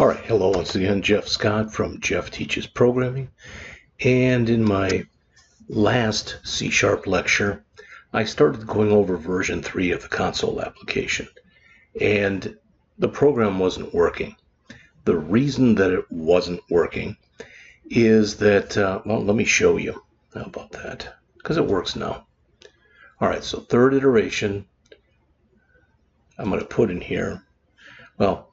All right, hello once again, Jeff Scott from Jeff Teaches Programming. And in my last C# lecture, I started going over version 3 of the console application. And the program wasn't working. The reason that it wasn't working is that, well, let me show you. How about that? Because it works now. All right, so third iteration, I'm going to put in here, well,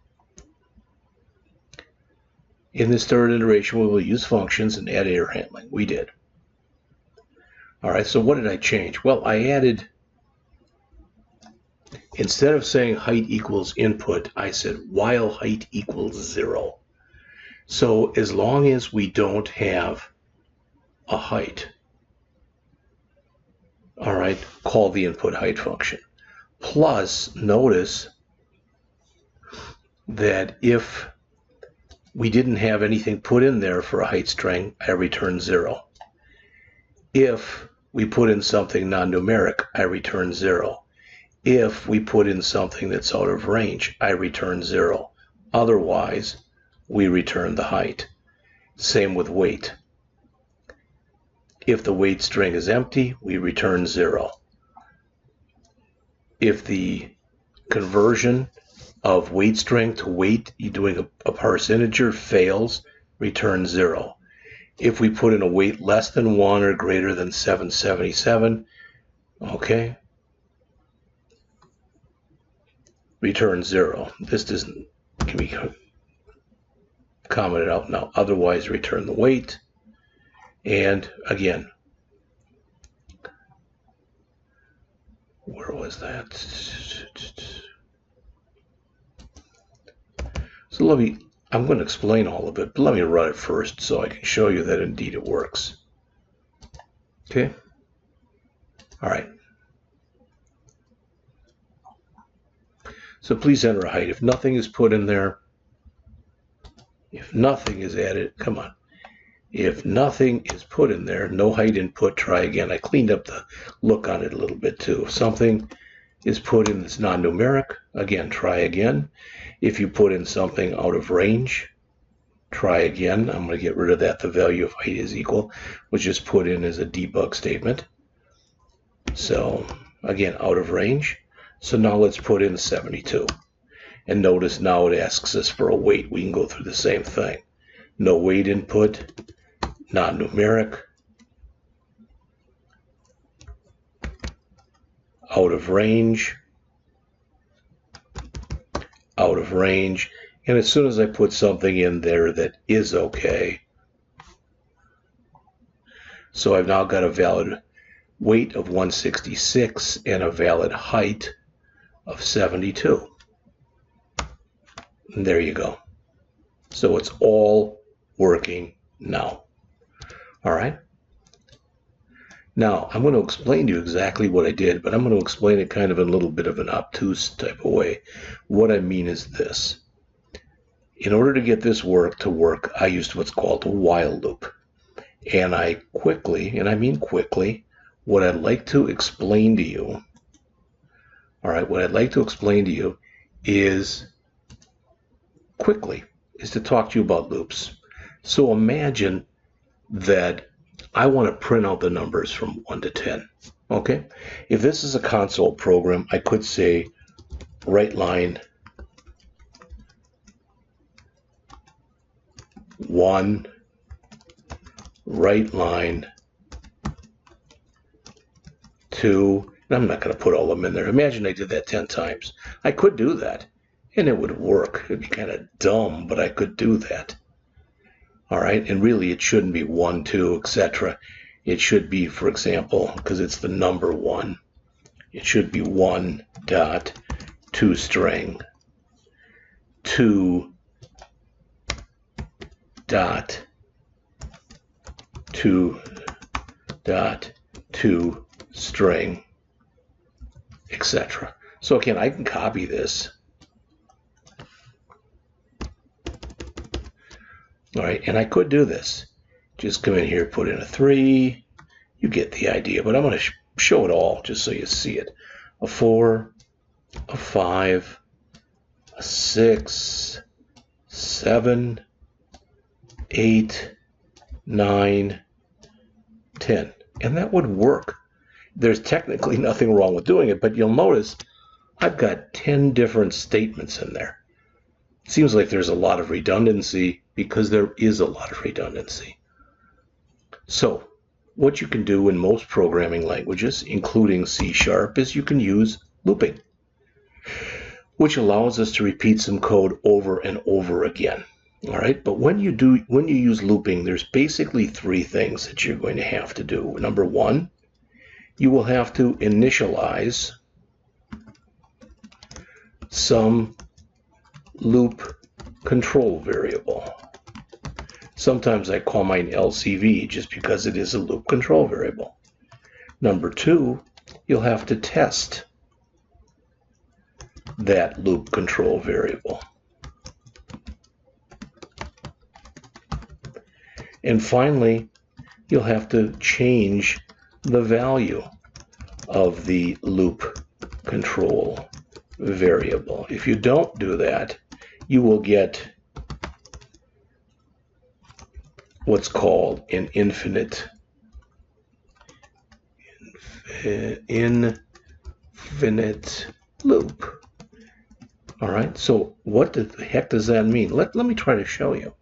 in this third iteration, we will use functions and add error handling. We did. All right, so what did I change? Well, I added, instead of saying height equals input, I said while height equals 0. So as long as we don't have a height, all right, call the input height function. Plus, notice that if we didn't have anything put in there for a height string, I return 0. If we put in something non-numeric, I return 0. If we put in something that's out of range, I return 0. Otherwise, we return the height. Same with weight. If the weight string is empty, we return 0. If the conversion of weight string to weight, you're doing a parse integer, fails, return 0. If we put in a weight less than 1 or greater than 777, okay, return 0. This can be commented out now. Otherwise, return the weight. And again, where was that? So I'm going to explain all of it, but let me run it first so I can show you that indeed it works. Okay? All right. So please enter a height. If nothing is put in there, if nothing is added, come on. If nothing is put in there, no height input, try again. I cleaned up the look on it a little bit too. If something is put in that's non-numeric, again, try again. If you put in something out of range, try again. I'm going to get rid of that. The value of height is equal, which is put in as a debug statement. So again, out of range. So now let's put in 72. And notice now it asks us for a weight. We can go through the same thing. No weight input, non-numeric, out of range, out of range, and as soon as I put something in there that is okay, so I've now got a valid weight of 166 and a valid height of 72. And there you go. So it's all working now. All right. Now, I'm going to explain to you exactly what I did, but I'm going to explain it kind of in a little bit of an obtuse type of way. What I mean is this. In order to get this to work, I used what's called a while loop. And I quickly, and I mean quickly, what I'd like to explain to you, all right, what I'd like to explain to you is to talk to you about loops. So imagine that I want to print out the numbers from 1 to 10. Okay? If this is a console program, I could say write line 1, write line 2, and I'm not going to put all of them in there. Imagine I did that 10 times. I could do that, and it would work. It'd be kind of dumb, but I could do that. All right, and really it shouldn't be 1, 2, etc. It should be, for example, because it's the number 1, it should be 1 dot 2 string 2 dot 2 dot 2 string, etc. So again, I can copy this. All right, and I could do this. Just come in here, put in a 3. You get the idea, but I'm going to show it all just so you see it. A 4, a 5, a 6, 7, 8, 9, 10. And that would work. There's technically nothing wrong with doing it, but you'll notice I've got 10 different statements in there. It seems like there's a lot of redundancy because there is a lot of redundancy. So what you can do in most programming languages, including C#, is you can use looping, which allows us to repeat some code over and over again. All right, but when you use looping, there's basically three things that you're going to have to do. Number one, you will have to initialize some loop control variable. Sometimes I call mine LCV just because it is a loop control variable. Number two, you'll have to test that loop control variable. And finally, you'll have to change the value of the loop control variable. If you don't do that, you will get what's called an infinite loop. All right, so what the heck does that mean? Let me try to show you.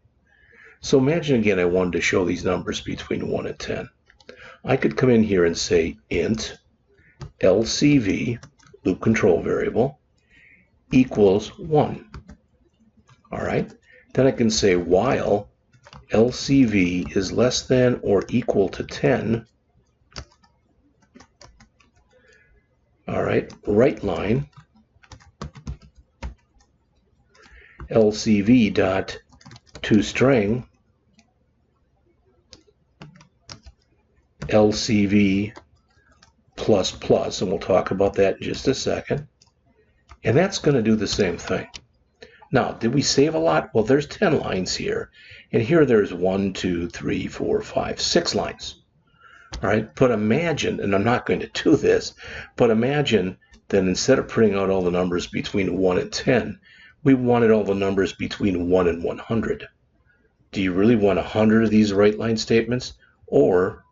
So imagine again I wanted to show these numbers between 1 and 10. I could come in here and say int LCV, loop control variable, equals 1. All right, then I can say while LCV is less than or equal to 10. All right, right line, LCV dot toString, LCV plus plus, and we'll talk about that in just a second. And that's going to do the same thing. Now, did we save a lot? Well, there's 10 lines here, and here there's 1, 2, 3, 4, 5, 6 lines. All right, but imagine, and I'm not going to do this, but imagine that instead of printing out all the numbers between 1 and 10, we wanted all the numbers between 1 and 100. Do you really want 100 of these right line statements, or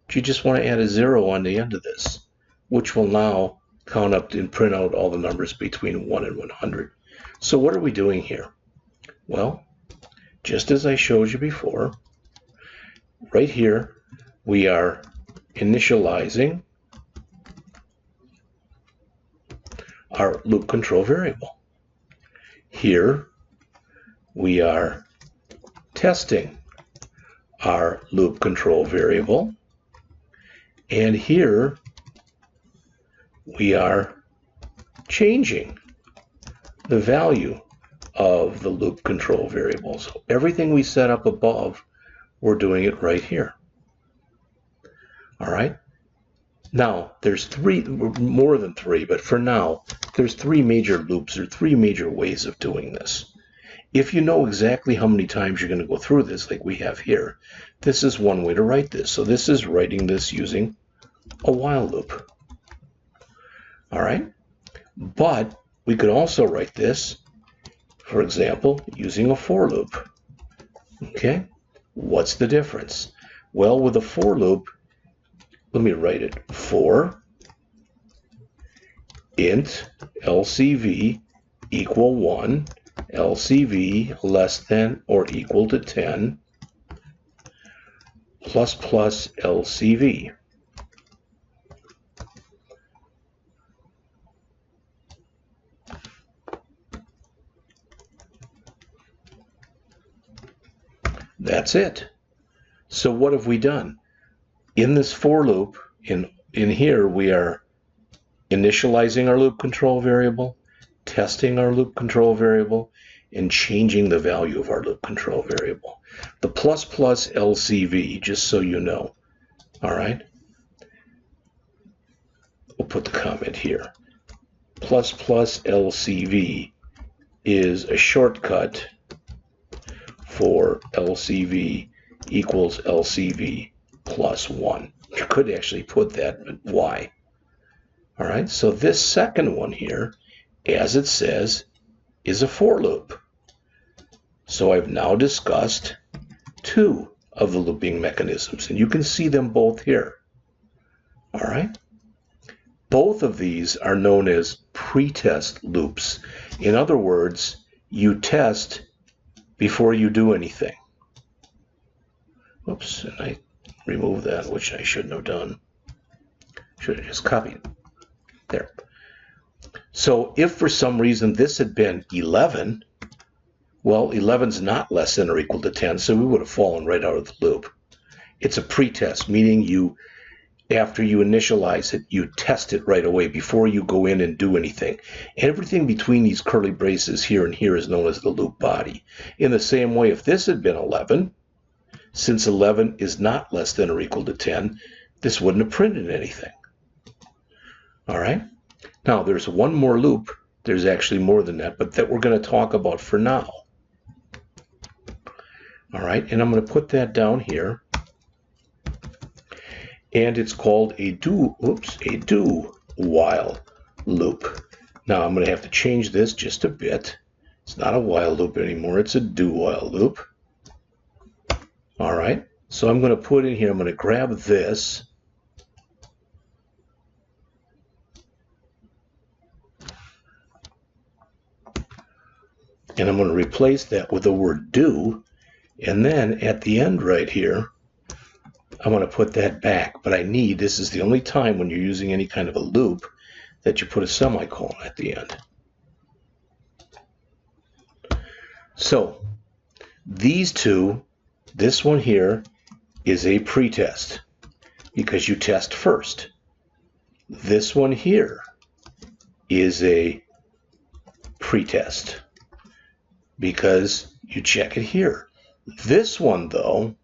do you just want to add a 0 on the end of this, which will now count up and print out all the numbers between 1 and 100? So what are we doing here? Well, just as I showed you before, right here we are initializing our loop control variable. Here we are testing our loop control variable, and here we are changing the value of the loop control variable. So everything we set up above, we're doing it right here. All right. Now, there's more than three, but for now, there's three major loops or three major ways of doing this. If you know exactly how many times you're going to go through this, like we have here, this is one way to write this. So this is writing this using a while loop. All right. But we could also write this, for example, using a for loop. Okay. What's the difference? Well, with a for loop, let me write it. For int LCV equal 1, LCV less than or equal to 10, plus plus LCV. That's it. So what have we done? In this for loop, in here, we are initializing our loop control variable, testing our loop control variable, and changing the value of our loop control variable. The plus plus LCV, just so you know, all right? We'll put the comment here. Plus plus LCV is a shortcut for LCV equals LCV plus 1. You could actually put that, but why? All right, so this second one here, as it says, is a for loop. So I've now discussed two of the looping mechanisms, and you can see them both here. All right. Both of these are known as pretest loops. In other words, you test before you do anything. Oops, and I removed that, which I shouldn't have done. Should have just copied. There. So if for some reason this had been 11, well, 11's not less than or equal to 10, so we would have fallen right out of the loop. It's a pretest, meaning you, after you initialize it, you test it right away before you go in and do anything. Everything between these curly braces here and here is known as the loop body. In the same way, if this had been 11, since 11 is not less than or equal to 10, this wouldn't have printed anything. All right? Now, there's one more loop. There's actually more than that, but that we're going to talk about for now. All right, and I'm going to put that down here. And it's called a do while loop. Now I'm going to have to change this just a bit. It's not a while loop anymore, it's a do while loop. All right, so I'm going to put in here, I'm going to grab this. And I'm going to replace that with the word do. And then at the end right here, I'm going to put that back, but I need, this is the only time when you're using any kind of a loop that you put a semicolon at the end. So these two, this one here is a pretest because you test first. This one here is a pretest because you check it here. This one, though,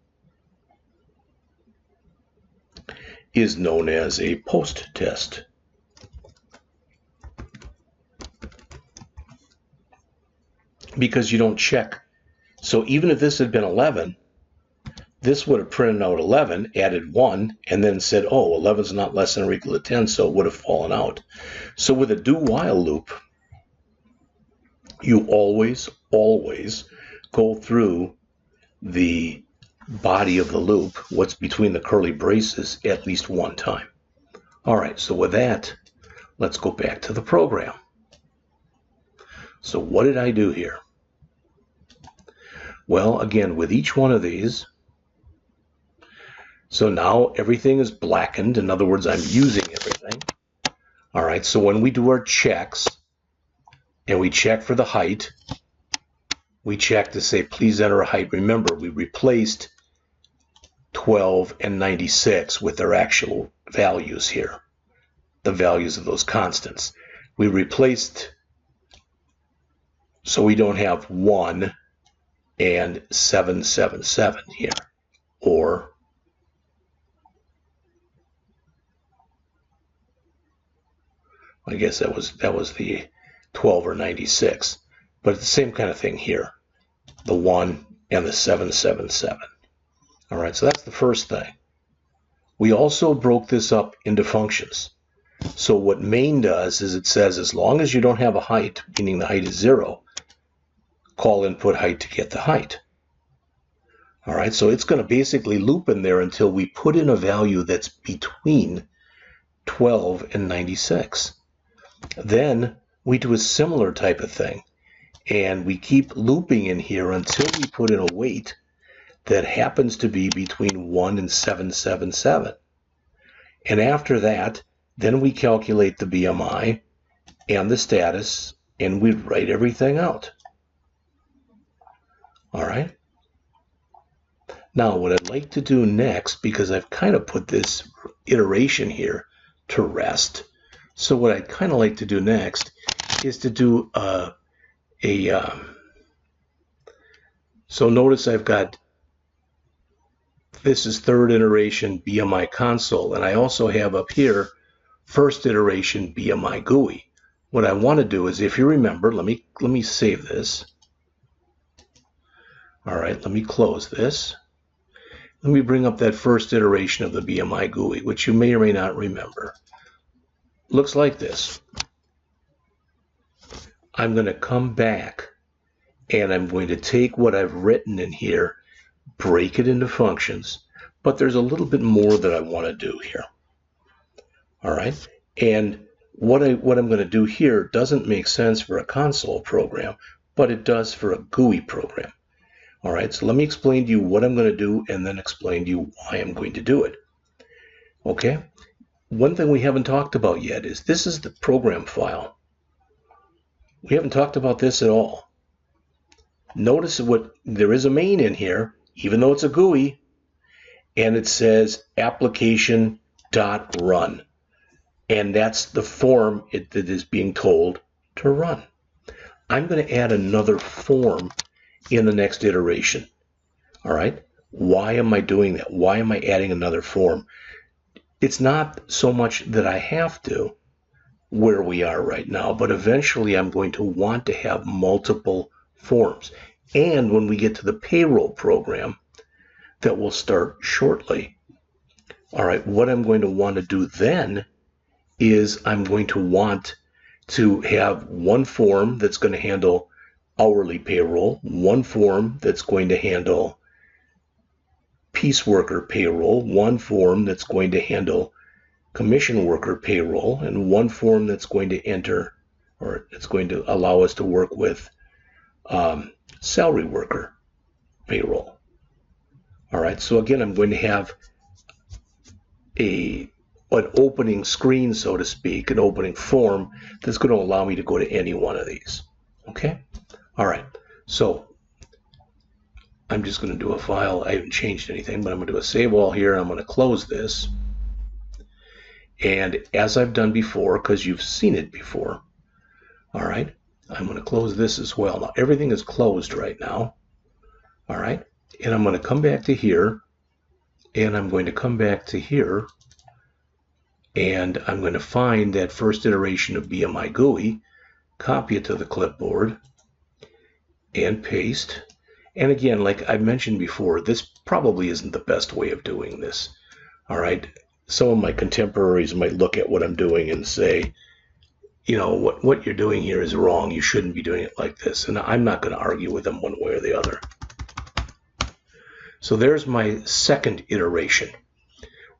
is known as a post-test. Because you don't check. So even if this had been 11, this would have printed out 11, added 1, and then said, oh, 11 is not less than or equal to 10, so it would have fallen out. So with a do-while loop, you always go through the body of the loop, what's between the curly braces, at least one time. All right, so with that, let's go back to the program. So what did I do here? Well, again, with each one of these, so now everything is blackened. In other words, I'm using everything. All right, so when we do our checks, and we check for the height, we check to say, please enter a height. Remember, we replaced 12 and 96 with their actual values here, the values of those constants. We replaced, so we don't have 1 and 777 here, or I guess that was the 12 or 96, but it's the same kind of thing here, the 1 and the 777. All right, so that's the first thing. We also broke this up into functions. So what main does is it says as long as you don't have a height, meaning the height is 0, call input height to get the height. All right, so it's going to basically loop in there until we put in a value that's between 12 and 96. Then we do a similar type of thing, and we keep looping in here until we put in a weight that happens to be between 1 and 777. And after that, then we calculate the BMI and the status, and we write everything out. All right. Now, what I'd like to do next, because I've kind of put this iteration here to rest, so what I'd kind of like to do next is to do so notice I've got, this is third iteration BMI console, and I also have up here first iteration BMI GUI. What I want to do is, if you remember, let me save this. All right, let me close this. Let me bring up that first iteration of the BMI GUI, which you may or may not remember. Looks like this. I'm going to come back and I'm going to take what I've written in here, break it into functions, but there's a little bit more that I want to do here. All right, and what I'm going to do here doesn't make sense for a console program, but it does for a GUI program. All right, so let me explain to you what I'm going to do and then explain to you why I'm going to do it. Okay, one thing we haven't talked about yet is this is the program file. We haven't talked about this at all. Notice what there is a main in here, even though it's a GUI, and it says application.run. And that's the form that is being told to run. I'm going to add another form in the next iteration. All right. Why am I doing that? Why am I adding another form? It's not so much that I have to where we are right now, but eventually I'm going to want to have multiple forms. And when we get to the payroll program that will start shortly, all right, what I'm going to want to do then is I'm going to want to have one form that's going to handle hourly payroll, one form that's going to handle piece worker payroll, one form that's going to handle commission worker payroll, and one form that's going to enter, or it's going to allow us to work with salary worker payroll. All right, so again, I'm going to have an opening screen, so to speak, an opening form that's going to allow me to go to any one of these. Okay? All right, so I'm just going to do a file. I haven't changed anything, but I'm going to do a save all here. I'm going to close this. And as I've done before, because you've seen it before, all right, I'm going to close this as well. Now, everything is closed right now. All right, and I'm going to come back to here, and I'm going to come back to here, and I'm going to find that first iteration of BMI GUI, copy it to the clipboard, and paste. And again, like I mentioned before, this probably isn't the best way of doing this. All right, some of my contemporaries might look at what I'm doing and say, you know, what you're doing here is wrong. You shouldn't be doing it like this. And I'm not going to argue with them one way or the other. So there's my second iteration.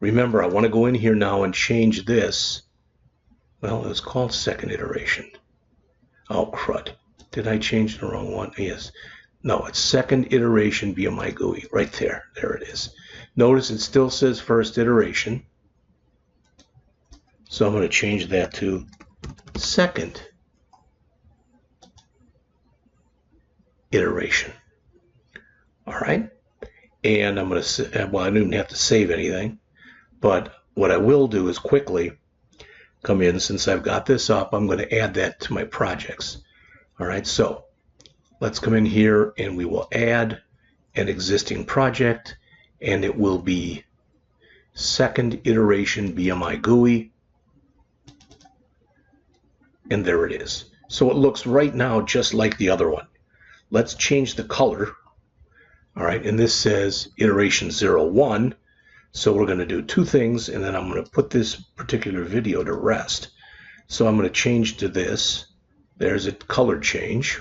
Remember, I want to go in here now and change this. Well, it was called second iteration. Oh, crud. Did I change the wrong one? Yes. No, it's second iteration BMI GUI. Right there. There it is. Notice it still says first iteration. So I'm going to change that to second iteration. All right. And I'm going to, well, I don't even have to save anything. But what I will do is quickly come in. Since I've got this up, I'm going to add that to my projects. All right. So let's come in here and we will add an existing project. And it will be second iteration BMI GUI. And there it is. So it looks right now just like the other one. Let's change the color. All right, and this says iteration 01. So we're going to do two things, and then I'm going to put this particular video to rest. So I'm going to change to this. There's a color change.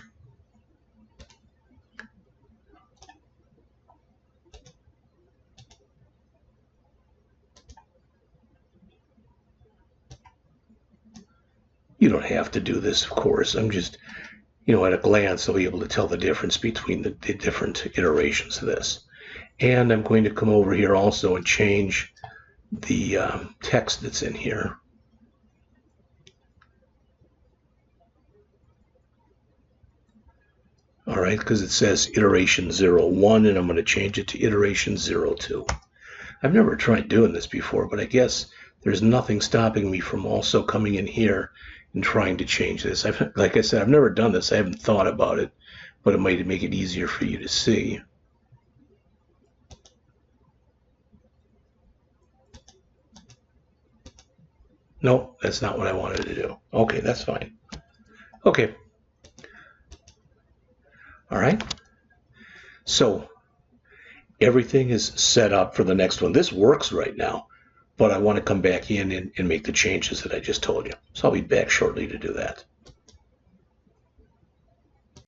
You don't have to do this, of course. I'm just, you know, at a glance, I'll be able to tell the difference between the different iterations of this. And I'm going to come over here also and change the text that's in here. All right, because it says iteration 01, and I'm going to change it to iteration 02. I've never tried doing this before, but I guess there's nothing stopping me from also coming in here and trying to change this. Like I said, I've never done this. I haven't thought about it, but it might make it easier for you to see. No, that's not what I wanted to do. Okay, that's fine. Okay. All right. So everything is set up for the next one. This works right now, but I want to come back in and make the changes that I just told you. So I'll be back shortly to do that.